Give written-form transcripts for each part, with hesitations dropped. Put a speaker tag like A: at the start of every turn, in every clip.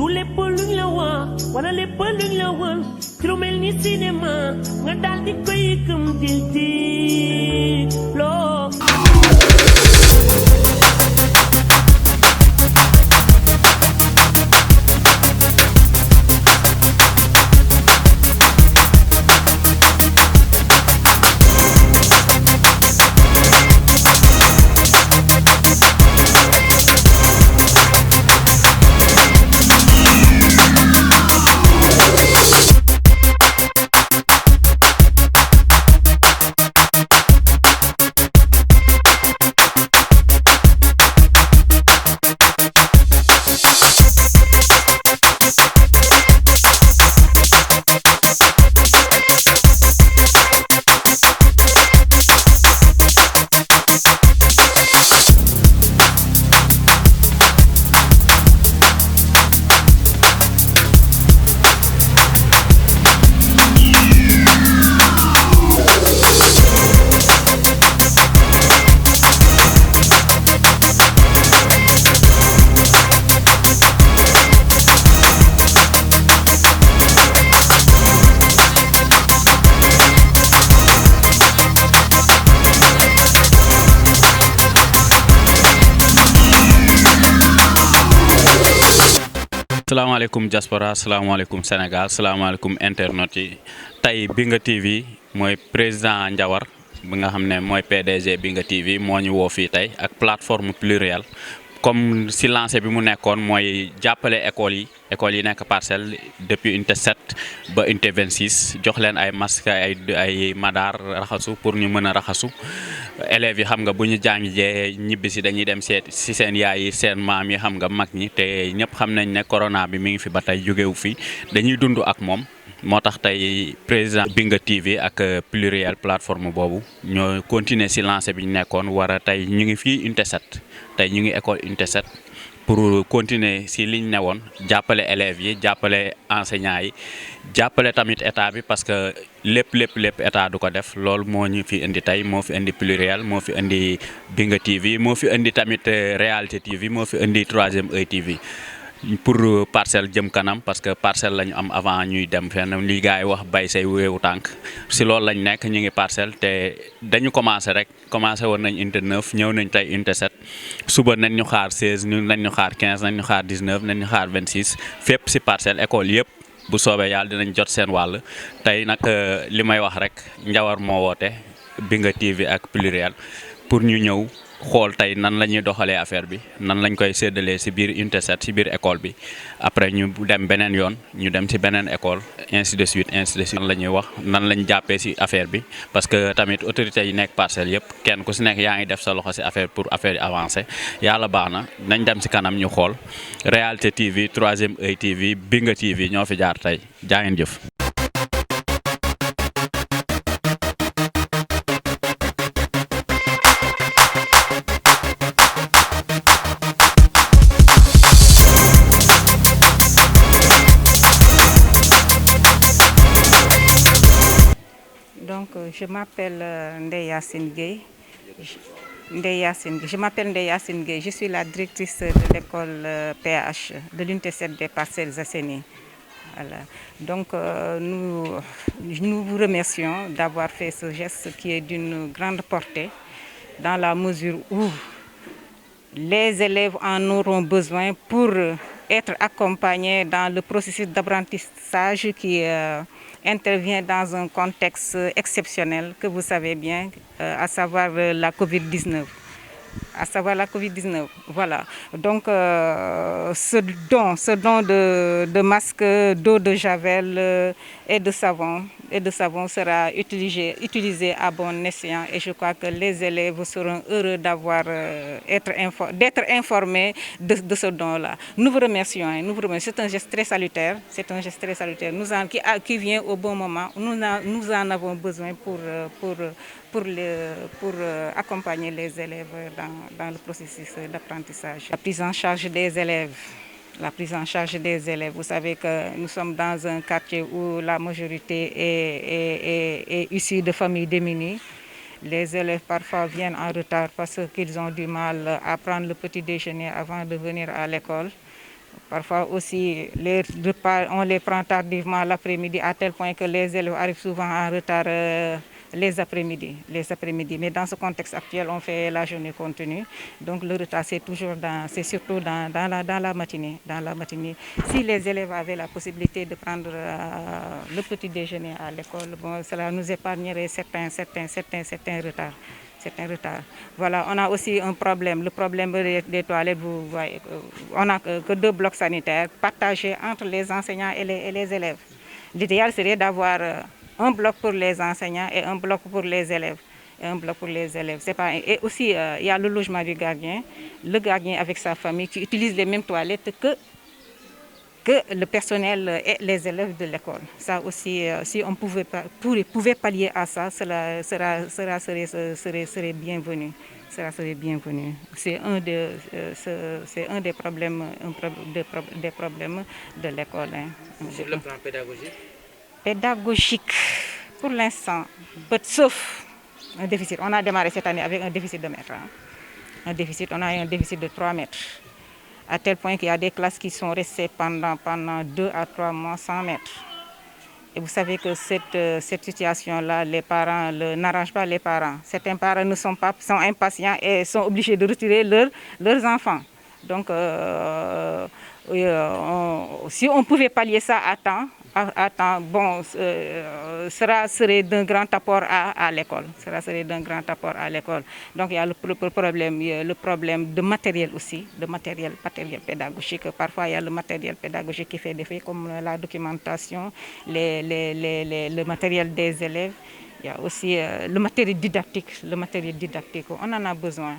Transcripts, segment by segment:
A: du lépp luñ la wax wala lépp luñ la won ci lu mel ni cinéma nga daal di koy gëm di loo
B: salaamaaleykum diaspora salaamaaleykum Sénégal salaamaaleykum internet yi tey Binga TV mooy président Ndiawar bi nga xam ne mooy PDG Binga TV moo ñu woo fii tey ak plateforme plurielle comme si lancé bi mu nekkoon mooy jàppale écoles yi nekk Parcelles depuis unité 7 ba unité 26 jox leen ay masque ay madar raxasu pour ñu mën a raxasu élèves yi xam nga bu ñu jàngee ñibbi si dañuy dem seet si seen yaay yi seen maam yi xam nga mag ñi te ñëpp xam nañ ne corona bi mi ngi fi ba tey jógewu fi dañuy dund ak moom moo tax tey président Binga TV ak pluriel plateforme boobu ñoo continuer si lancé bi ñu nekkoon war a tey ñu ngi fii unité 7 tey ñu ngi école unité 7 pour continuer si liñ ne woon jàppale élèves yi jàppale enseignants yi jàppale tamit état bi parce que lépp état du ko def loolu moo ñu fi indi tey moo fi indi pluriel moo fi indi Binga TV moo fi indi tamit réalité TV moo fi indi 3e œil TV pour Parcelles jëm kanam parce que Parcelles lañu am avant ñuy dem fenn li gars yi wax bay say wéewu tànk si loolu lañ nekk ñu ngi Parcelles te dañu commencé woon nañ unité 9 ñëw nañ tey unité 7 suba nañ ñu xaar 16 nañ ñu xaar 15 nañ ñu xaar 19 nañ ñu xaar 26 fépp si Parcelles école yëpp bu soobee yàlla dinañ jot seen wàll tey nag li may wax rek Ndiawar moo woote Binga TV ak pluriel pour ñu ñëw xool tey nan la ñuy doxalee affaire bi nan lañ koy séddalee si biir unité 7 si biir école bi après ñu dem beneen yoon ñu dem si beneen école ainsi de suite nan la ñuy wax nan lañ jàppee si affaire bi parce que tamit autorités yi nekk Parcelles yëpp kenn ku si nekk yaa ngi def sa loxo si affaire pour affaire yi avancer yàlla baax na nañ dem si kanam ñu xool réalité TV 3e œil TV Binga TV ñoo fi jaar tey jaa ngeen jëf.
C: Donc, je m'appelle Ndeye Yacine Gueye. Je m'appelle Ndeye Yacine Gueye. Je suis la directrice de l'école PH de l'unité 7 des Parcelles Assainies. Voilà. Donc, nous vous remercions d'avoir fait ce geste qui est d'une grande portée dans la mesure où les élèves en auront besoin pour être accompagnés dans le processus d'apprentissage qui intervient dans un contexte exceptionnel que vous savez bien, à savoir la Covid-19. Voilà. Donc, ce don de masques, d'eau de javel et de savon sera utilisé à bon escient. Et je crois que les élèves seront heureux d'être informés de ce don-là. Nous vous remercions. C'est un geste très salutaire. Qui vient au bon moment. Nous en avons besoin pour accompagner les élèves dans le processus d'apprentissage. La prise en charge des élèves. Vous savez que nous sommes dans un quartier où la majorité est issue de familles démunies. Les élèves parfois viennent en retard parce qu'ils ont du mal à prendre le petit déjeuner avant de venir à l'école. Parfois aussi, les repas, on les prend tardivement l'après-midi, à tel point que les élèves arrivent souvent en retard les après-midi. Mais dans ce contexte actuel, on fait la journée continue. Donc le retard, c'est surtout dans la matinée. Si les élèves avaient la possibilité de prendre le petit déjeuner à l'école, bon, cela nous épargnerait certains retards. Voilà, on a aussi un problème, le problème des toilettes. Vous voyez, on n'a que 2 blocs sanitaires partagés entre les enseignants et les élèves. L'idéal serait d'avoir un bloc pour les enseignants et un bloc pour les élèves. Et aussi, il y a le logement du gardien, le gardien avec sa famille qui utilise les mêmes toilettes que le personnel et les élèves de l'école. Ça aussi, si on pouvait pallier à ça, cela serait bienvenu. C'est un des problèmes, des problèmes de l'école.
B: Sur le plan pédagogique?
C: Pédagogique, pour l'instant, sauf un déficit. On a démarré cette année avec un déficit de mètres. On a un déficit de 3 mètres. À tel point qu'il y a des classes qui sont restées pendant 2 à 3 mois sans maître. Et vous savez que cette situation-là, les parents n'arrangent pas les parents. Certains parents sont impatients et sont obligés de retirer leurs enfants. Donc, si on pouvait pallier ça à temps, bon, serait d'un grand apport à l'école. Donc il y a le problème de matériel aussi, de matériel pédagogique. Parfois il y a le matériel pédagogique qui fait défaut, comme la documentation, le matériel des élèves. Il y a aussi le matériel didactique. On en a besoin.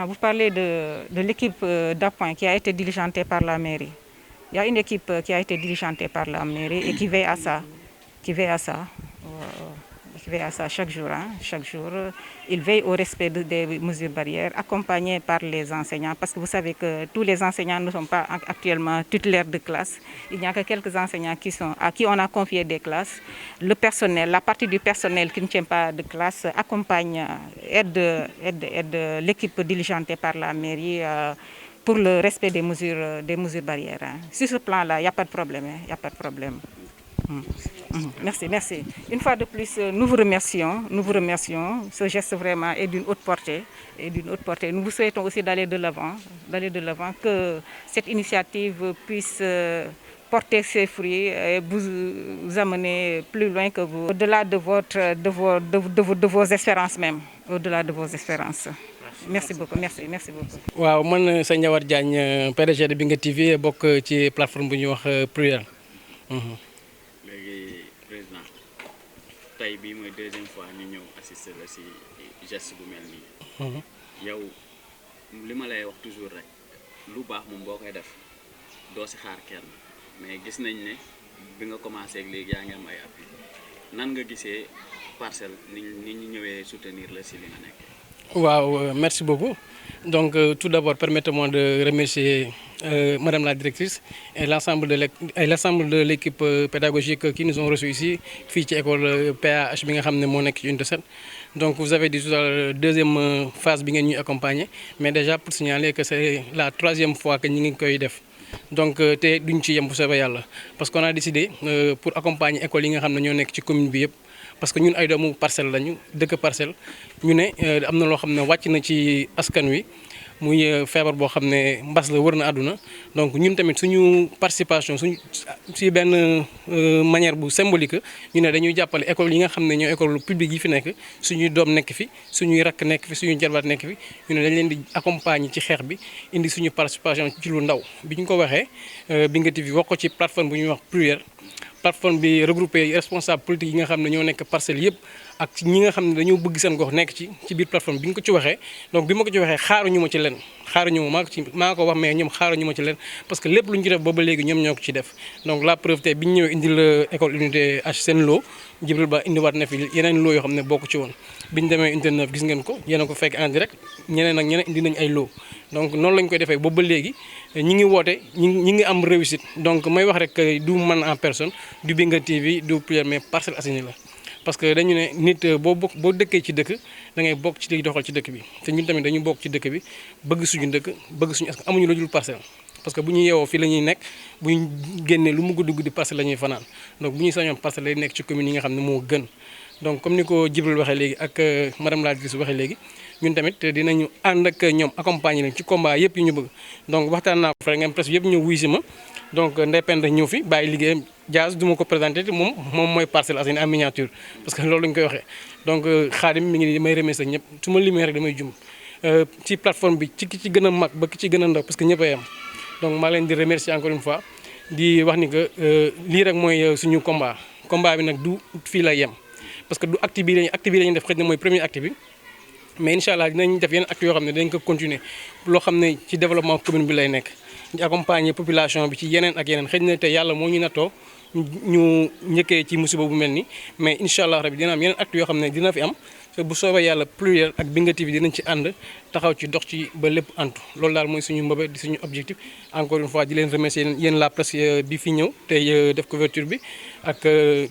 C: Vous parlez de l'équipe d'appoint qui a été diligentée par la mairie. Il y a une équipe qui a été diligentée par la mairie et qui veille à ça. Chaque jour. Il veille au respect des mesures barrières, accompagnés par les enseignants, parce que vous savez que tous les enseignants ne sont pas actuellement titulaires de classe. Il n'y a que quelques enseignants à qui on a confié des classes. Le personnel, la partie du personnel qui ne tient pas de classe, accompagne, aide l'équipe diligentée par la mairie pour le respect des mesures barrières. Sur ce plan-là, il n'y a pas de problème. Merci. Une fois de plus, nous vous remercions. Ce geste vraiment est d'une haute portée. Nous vous souhaitons aussi d'aller de l'avant, que cette initiative puisse porter ses fruits et vous amener plus loin que vous, au-delà de vos espérances même, au-delà de vos espérances. Merci beaucoup.
D: waaw man sëñ Ndiawar Diagne PDG de Binga TV bokk ci plateforme bu ñuy wax Pluriel.
B: léegi président tey bii mooy 2e fois ñu ñëw assister la si geste bu mel nii. yow li ma lay wax toujours rek lu baax moom boo koy def doo si xaar kenn mais gis nañ ne bi nga commencé ak léegi yaa ngi am ay appui nan nga gisee Parcelles ni ñu ñëwee soutenir la si li nga nekk.
D: Wow, merci beaucoup. Donc tout d'abord, permettez-moi de remercier Madame la directrice et l'ensemble de l'équipe pédagogique qui nous ont reçus ici, fii ci école PAH bi nga xam ne moo nekk ci unité 7. Donc vous avez dit tout à l'heure 2e phase bi ngeen ñuy accompagner, mais déjà pour signaler que c'est la 3e fois que ñi ngi koy def. Donc te duñ ci yem bu soobee yàlla parce qu'on a décidé pour accompagner école yi nga xam ne ñoo nekk ci commune bi yëpp. Parce que ñun ay doomu Parcelles lañu dëkk Parcelles ñu ne am na loo xam ne wàcc na ci askan wi muy feebar boo xam ne mbas la wër na àdduna donc ñun tamit suñu participation si benn manière bu symbolique ñu ne dañuy jàppale école yi nga xam ne ñoo école publique yi fi nekk suñuy doom nekk fi suñuy rakk nekk fi suñuy jarbaat nekk fi ñu ne dañ leen di accompagner ci xeex bi indi suñu participation ci lu ndaw bi ñu ko waxee Binga TV wax ko ci plateforme bu ñuy wax Pluriel. Plateforme bi regroupé responsable politique yi nga xam ne ñoo nekk Parcelles yëpp ak ñi nga xam ne dañoo bëgg seen gox nekk ci biir plateforme bi nga ko ci waxee donc bi ma ko ci waxee xaaruñu ma ci leen maa ko wax mais ñoom xaaruñu ma ci leen parce que lépp lu ñu ci def booba léegi ñoom ñoo ko ci def donc la preuve tey bi ñu ñëwee indi la école unité H seen loo Jibril Ba indiwaat na fi yeneen loo yoo xam ne bokk ci woon bi ñu demee unité 9 gis ngeen ko yéen a ko fekk en direct ñeneen ak ñeneen indi nañ ay loo donc noonu lañ koy defee booba léegi ñi ngi woote ñi ngi am réussite donc may wax rek du man en personne du Binga TV du Pluriel mais Parcelles Assainies la parce que dañu ne nit boo dëkkee ci dëkk da ngay bokk ci liy doxal ci dëkk bi te ñun tamit dañu bokk ci dëkk bi bëgg suñu dëkk bëgg suñu askan amuñu lu dul parcelle parce que bu ñu yeewoo fii la ñuy nekk bu ñu génnee lu mu guddi parcelle la ñuy fanaan donc bu ñuy sañoon parcelle lay nekk ci commune yi nga xam ne moo gën donc comme ni ko Djibril waxee léegi ak madame la directrice waxee léegi ñun tamit dinañu ànd ak ñoom accompagner leen ci combat yëpp yu ñu bëgg donc waxtaan naa ko fa ngeen presse yëpp ñëw wuy si ma donc Ndeye Penda ñëw fi bàyyi liggéeyam Diaz du ma ko présenté moom mooy Parcelles Assainies en miniature parce que loolu lañu koy waxee donc Khadim mi ngi nii may remercier ñëpp su ma limee rek damay jum ci plateforme bi ci ki ci gën a mag ba ki ci gën a ndaw parce que ñëpp a yem donc maa leen di remercier encore une fois di wax ni que lii rek mooy suñu combat bi nag du fii lay yem parce que du acte bi lañuy def xëy na mooy premier acte bi mais incha allah dinañ def yeneen actes yoo xam ne dañ ko continuer loo xam ne ci développement commune bi lay nekk di accompagner population bi ci yeneen ak yeneen xëy na te yàlla moo ñu nattoo ñu njëkkee ci musiba bu mel ni mais incha allah rabi dina am yeneen actes yoo xam ne dina fi am te bu soobee yàlla pluriel ak Binga TV dinañ ci ànd taxaw ci dox ci ba lépp antu loolu daal mooy suñu mbëbët di suñu objectif encore une fois di leen remercier yéen la presse bi fi ñëw tey def couverture bi ak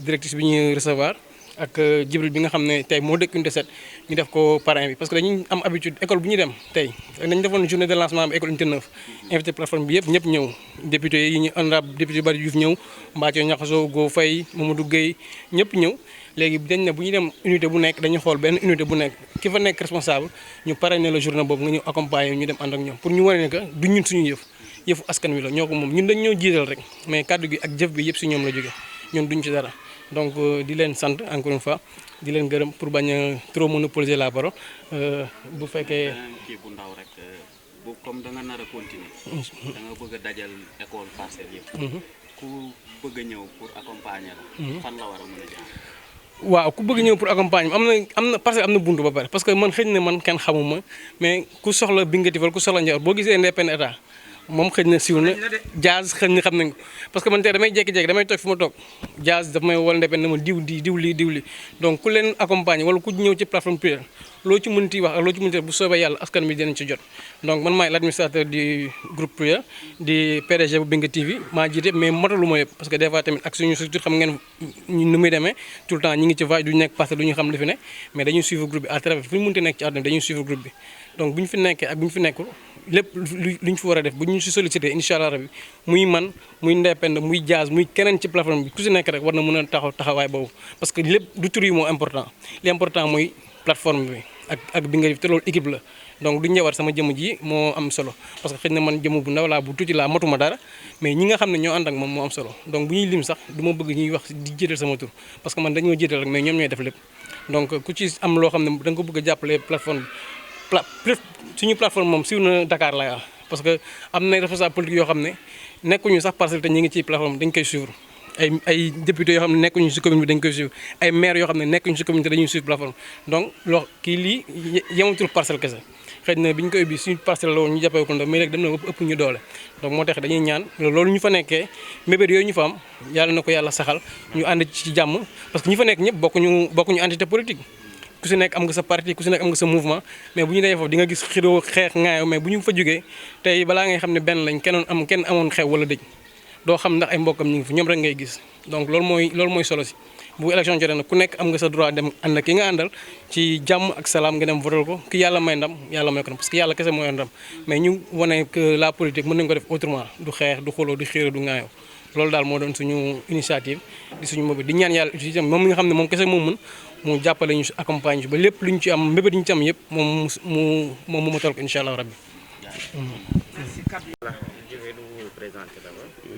D: directrice bi ñuy recevoir ak Djibril bi nga xam ne tey moo dëkk Unité 7 ñu def ko parrain bi parce que dañuy am habitude école bu ñu dem tey dañu defoon journée de lancement bi école Unité 9 invité plateforme bi yëpp ñëpp ñëw député yi ñu honorable député Bari Diouf ñëw Mbathio Niakhasso Go Faye Mamadou Gueye ñëpp ñëw léegi dañ ne bu ñu dem unité bu nekk dañuy xool benn unité bu nekk ki fa nekk responsable ñu parrainé la journée boobu nga ñëw accompagner ñu dem ànd ak ñoom pour ñu wane ne que du ñun suñu yëfu askan wi la ñoo ko moom ñun dañ ñoo jiital rek mais kàddu gi ak jëf bi yëpp si ñoom la jóge ñun duñ ci dara donc di leen sant encore une fois di leen gërëm pour bañ a trop monopoliser la parole bu fekkee.
B: kii bu ndaw rek bu comme da nga nar a continuer. da nga bëgg a dajal école Parcelles yëpp. ku bëgg a ñëw pour accompagner la. fan la war a mën a jaar.
D: waaw ku bëgg ñëw pour accompagner am na Parcelles am na buntu ba pare parce que man xëy na man kenn xamuma mais ku soxla Binga TV wala ku soxla Ndiawar boo gisee Ndeye Penda État moom xëy na siiw na Diaz xëy na xam nañ ko parce que man tey damay jékki-jékki damay toog fi ma toog Diaz daf may wala Ndeye Penda ma diw lii donc ku leen accompagner wala ku ñëw ci plateforme pluriel loo ci mënti wax ak loo ci mënti bu soobee yàlla askan bi dinañ ci jot donc man maay l'administrateur du groupe pluriel di PDG bu Binga TV maa jiite mais motalu ma yëpp parce que des fois tamit ak suñu structure xam ngeen nu muy demee tout le temps ñi ngi ci vague du nekk parce que du ñu xam li fi ne mais dañuy suivre groupe bi à travers fu ñu mënti nekk ci àdduna dañuy suivre groupe bi donc bu ñu fi nekkee ak bu ñu fi nekkul lépp lu ñu fi war a def bu ñu si sollicité incha allah rabi muy man muy Ndeye Penda muy Diaz muy keneen ci plateforme bi ku si nekk rek war na mën a taxawaay boobu parce que lépp du tur yi moo important li important mooy plateforme bi ak Binga TV te loolu équipe la donc du ñëwaat sama jëmm ji moo am solo parce que xëy na man jëmm bu ndaw laa bu tuuti laa matuma dara mais ñi nga xam ne ñoo ànd ak moom moo am solo donc bu ñuy lim sax du ma bëgg ñuy wax di jiital sama tur parce que man dañoo jiital rek mais ñoom ñooy def lépp donc ku ci am loo xam ne da nga ko bëgg a jàppale plateforme bi suñu plateforme moom siiw na Dakar lay wax parce que am na responsable politique yoo xam ne nekkuñu sax Parcelles te ñu ngi ci plateforme dañ koy suivre ay députés yoo xam ne nekkuñu ci commune bi dañ koy suivre ay maires yoo xam ne nekkuñu ci commune te dañuy suivre plateforme donc loo kii lii yematul Parcelles kese xëy na bi ñu koy ubbi suñu parcelle la woon ñu jàppee ko ndaw mais léegi dem na ëpp ñu doole donc moo tax dañuy ñaan loolu ñu fa nekkee mébét yooyu ñu fa am yàlla na ko yàlla saxal ñu ànd ci jàmm parce que ñu fa nekk ñëpp bokkuñu entité politique ku si nekk am nga sa parti ku si nekk am nga sa mouvement mais bu ñu dajee foofu di nga gis xiroo xeex ŋaayoo mais bu ñu fa jógee tey balaa ngay xam ne benn lañ kenn amoon xew wala dëj doo xam ndax ay mbokkam ñu ngi fi ñoom rek ngay gis donc loolu mooy solo si bu élection jotee nag ku nekk am nga sa droit dem ànd ak ki nga àndal ci jàmm ak salaam nga dem votal ko ki yàlla may ndam yàlla may ko ndam parce que yàlla kese mooy ndam mais ñu wane que la politique mën nañu ko def autrement du xeex du xuloo du xiiroo du ŋaayoo loolu daal moo doon suñu initiative di suñu mbëbët di ñaan yàlla aussi moom mi nga xam ne moom kese moom mën mu jàppale ñu si accompagne ba lépp lu ñu ci am mbëbët yi ñu ci am yëpp moom mu matal ko incha allah rabbi.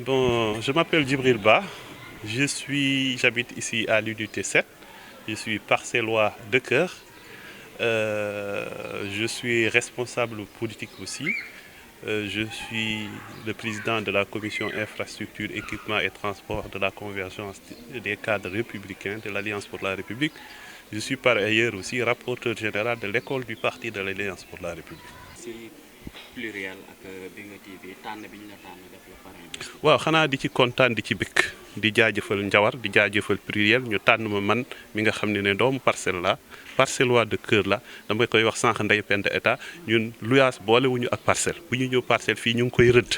E: Bon, je m'appelle Djibril Ba, j'habite ici à l'unité 7, je suis parcellois de cœur, je suis responsable politique aussi. Je suis le président de la commission infrastructure, équipement et transport de la convergence des cadres républicains de l'Alliance pour la République. Je suis par ailleurs aussi rapporteur général de l'école du parti de l'Alliance pour la République.
B: si pluriel ak Binga TV tànn bi ñu la tànn def la parrain bi.
E: waaw xanaa di ci kontaan di ci bëgg di jaajëfal Njawar di jaajëfal Pluriel ñu tànn ma man mi nga xam ne doomu parcelle la parcellois de cœur la dama koy wax sànq ndey pend état ñun luyaas boolewuñu ak parcelle bu ñu ñëw parcelle fii ñu ngi koy rëdd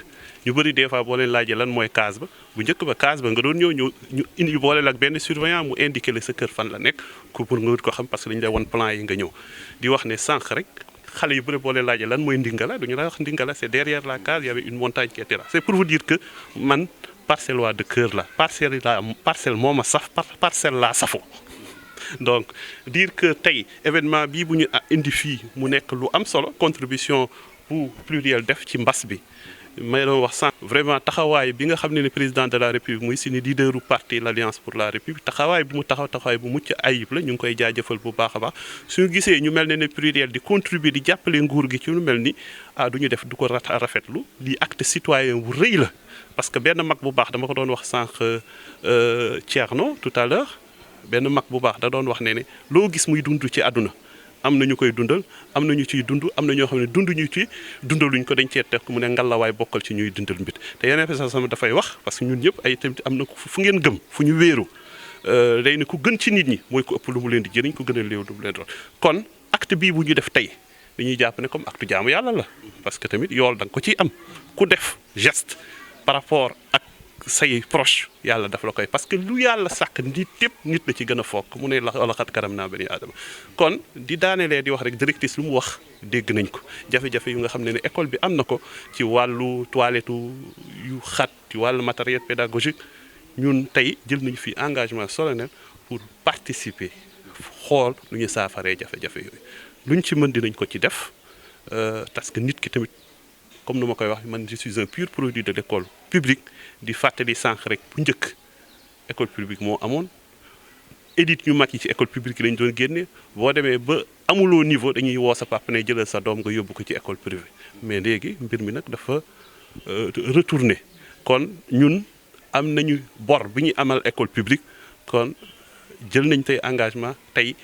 E: ñu bëri des fois boo leen laajee lan mooy case ba bu njëkk ba case ba nga doon ñëw ñu indi booleel ak benn surveillant mu indiqué la sa kër fan la nekk pour nga wut ko xam parce que dañu lay won plan yi nga ñëw di wax ne sànq rek xale yu bëri boo leen laajee lan mooy Ndingala duñu la wax Ndingala c'est derrière la case il y avait une montagne qui était là c'est pour vous dire que man parcellois de cœur la parcelle moo ma saf parcelle laa safo donc dire que tey événement bii bu ñu indi fii mu nekk lu am solo contribution bu Pluriel def ci mbas bi may doon wax sànq vraiment taxawaay bi nga xam ne président de la république muy suñu leaderu parti l'Alliance pour la république taxawaay bu mu taxawaay bu mucc ayib la ñu ngi koy jaajëfal bu baax a baax suñu gisee ñu mel ne Pluriel di contribuer di jàppale nguur gi ci lu mel ni du ñu def du ko rafetlu lii acte citoyen bu rëy la parce que benn mag bu baax dama ko doon wax sànq Thierno tout à l'heure benn mag bu baax da doon wax ne loo gis muy dund ci àdduna am na ñu koy dundal am na ñu ciy dund am na ñoo xam ne dunduñu ci dundaluñ ko dañ cee teg mu ne ngalawaay bokkal ci ñuy dundal mbit te yeneen fa sama dafay wax parce que ñun ñëpp ay tamit am na fu ngeen gëm fu ñu wéeru day ne ku gën ci nit ñi mooy ko ëpp lu mu leen di jëriñ ko gën a léew lu mu leen doon kon acte bii bu ñu def tey dañuy jàpp ne comme acte jaamu yàlla la parce que tamit yool da nga ko ciy am ku def geste par rapport ak say proche yàlla daf la koy parce que lu yàlla sàkk nit yëpp nit la ci gën a fokk mu ne la xat karam naa bani aadama kon di daanelee di wax rek directrice lu mu wax dégg nañ ko jafe-jafe yu nga xam ne école bi am na ko ci wàllu toilette yu xat ci wàllu matériel pédagogique ñun tey jël nañu fi engagement solennel pour participer xool lu ñu saafaree jafe-jafe yooyu luñ ci mën dinañ ko ci def parce que nit ki tamit comme nu ma koy wax man je suis un pur produit de l'école publique di fàttali sànq rek bu njëkk école publique moo amoon élite ñu mag yi ci école publique lañ doon génne boo demee ba amuloo niveau dañuy woo sa papa ne jëlal sa doom nga yóbbu ko ci école privée mais léegi mbir mi nag dafa retourné kon ñun am nañu bor bi ñu amal école publique kon jël nañ tey engagement tey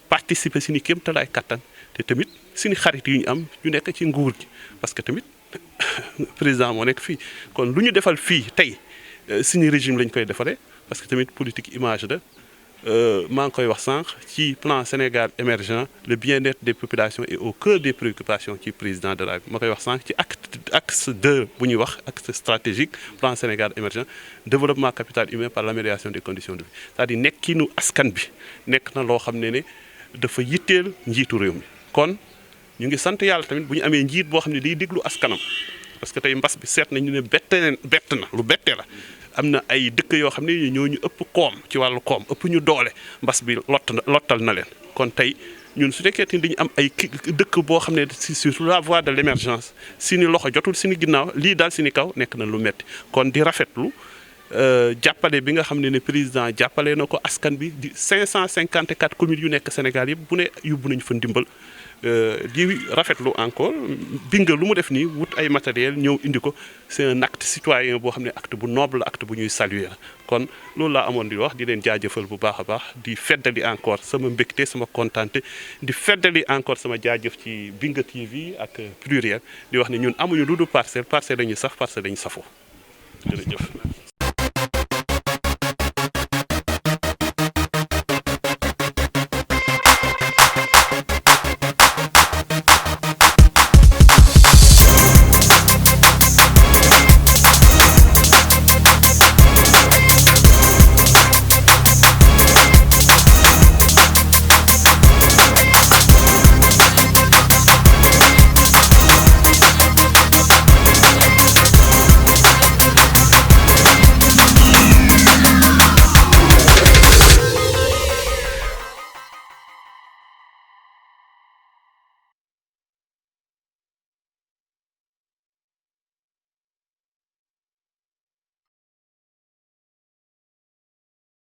E: participer suñu kéemtalaay kattan te tamit suñu xarit yu ñu am ñu nekk ci nguur gi parce que tamit président moo nekk fii kon lu ñu defal fii tey suñu régime lañ koy defaree parce que tamit politique image la maa ngi koy wax sànq ci plan Sénégal émergent le bien-être des populations est au cœur des préoccupations ci président de la République ma koy wax sànq ci axe 2 bu ñuy wax axe stratégique plan Sénégal émergent développement capital humain par l'amélioration des conditions de vie c'est-à-dire nekkinu askan bi nekk na loo xam ne dafa yitteel njiitu réew mi kon ñu ngi sant yàlla tamit bu ñu amee njiit boo xam ne day déglu askanam parce que tey mbas bi seet nañu ne bett na lu bette la am na ay dëkk yoo xam ne ñoo ñu ëpp koom ci wàllu koom ëpp ñu doole mbas bi lottal na leen kon tey ñun su fekkee dañu am ay dëkk boo xam ne sur la voie de l'émergence suñu loxo jotul suñu ginnaaw lii daal suñu kaw nekk na lu metti kon di rafetlu jàppale bi nga xam ne président jàppale na ko askan bi di 554 communes yu nekk Sénégal yëpp bu ne yóbbu nañu fa ndimbal di rafetlu encore binga lu mu def nii wut ay matériel ñëw indi ko c'est un acte citoyen boo xam ne acte bu noble acte bu ñuy saluer la kon loolu laa amoon di wax di leen jaajëfal bu baax a baax di feddali encore sama mbégte sama kontaante di feddali encore sama jaajëf ci Binga TV ak Pluriel di wax ne ñun amuñu lu dul parcelle dañuy saf parcelle dañuy safoo jërëjëf